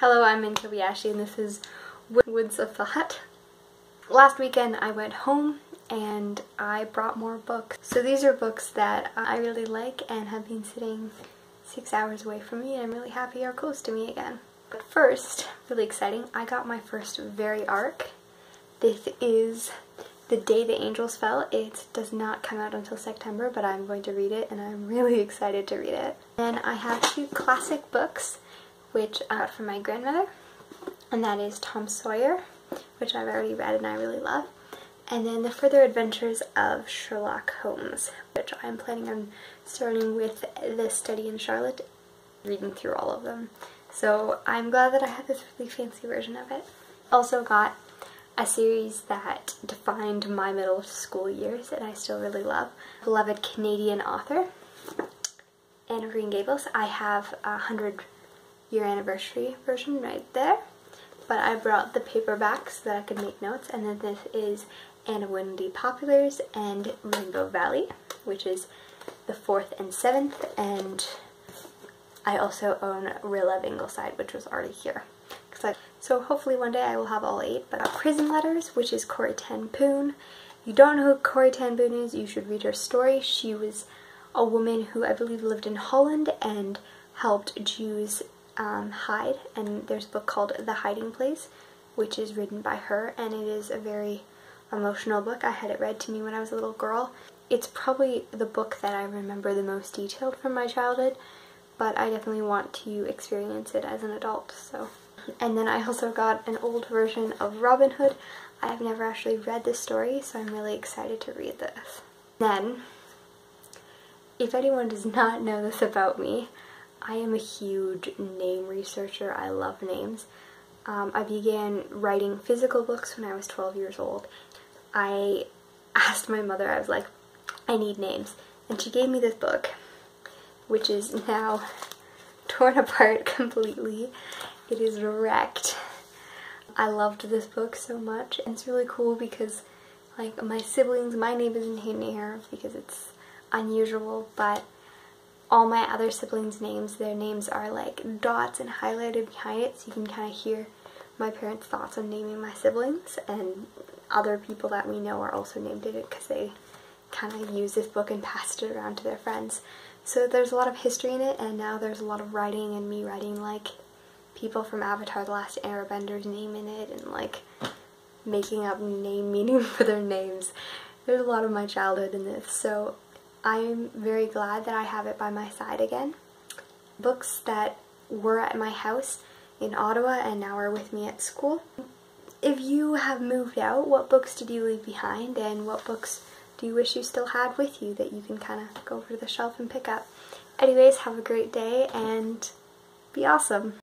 Hello, I'm Min Kobayashi and this is Woods of Thought. Last weekend I went home and I brought more books. So these are books that I really like and have been sitting 6 hours away from me, and I'm really happy are close to me again. But first, really exciting, I got my first Very arc. This is The Day the Angels Fell. It does not come out until September, but I'm going to read it and I'm really excited to read it. And I have two classic books which I got from my grandmother, and that is Tom Sawyer, which I've already read and I really love, and then The Further Adventures of Sherlock Holmes, which I'm planning on starting with The Study in Charlotte, reading through all of them. So I'm glad that I have this really fancy version of it. Also got a series that defined my middle school years and I still really love. Beloved Canadian author, Anne of Green Gables. I have a 100-year anniversary version right there, but I brought the paperback so that I could make notes. And then this is Anne of Windy Poplars and Rainbow Valley, which is the 4th and 7th, and I also own Real Love Ingleside, which was already here. So hopefully one day I will have all 8. But Prison Letters, which is Corrie ten Boom. You don't know who Corrie ten Boom is, you should read her story. She was a woman who I believe lived in Holland and helped Jews hide, and there's a book called The Hiding Place, which is written by her, and it is a very emotional book. I had it read to me when I was a little girl. It's probably the book that I remember the most detailed from my childhood, but I definitely want to experience it as an adult. So, and then I also got an old version of Robin Hood. I've never actually read this story, so I'm really excited to read this. Then, if anyone does not know this about me, I am a huge name researcher. I love names. I began writing physical books when I was 12 years old. I asked my mother, I was like, I need names. And she gave me this book, which is now torn apart completely. It is wrecked. I loved this book so much. And it's really cool because, like, my siblings, my name isn't in here because it's unusual, but all my other siblings' names, their names are like dots and highlighted behind it, so you can kind of hear my parents' thoughts on naming my siblings, and other people that we know are also named in it because they kind of use this book and passed it around to their friends. So there's a lot of history in it, and now there's a lot of writing, and me writing like people from Avatar: The Last Airbender's name in it, and like making up name meaning for their names. There's a lot of my childhood in this, so I'm very glad that I have it by my side again. Books that were at my house in Ottawa and now are with me at school. If you have moved out, what books did you leave behind, and what books do you wish you still had with you that you can kind of go over to the shelf and pick up? Anyways, have a great day and be awesome.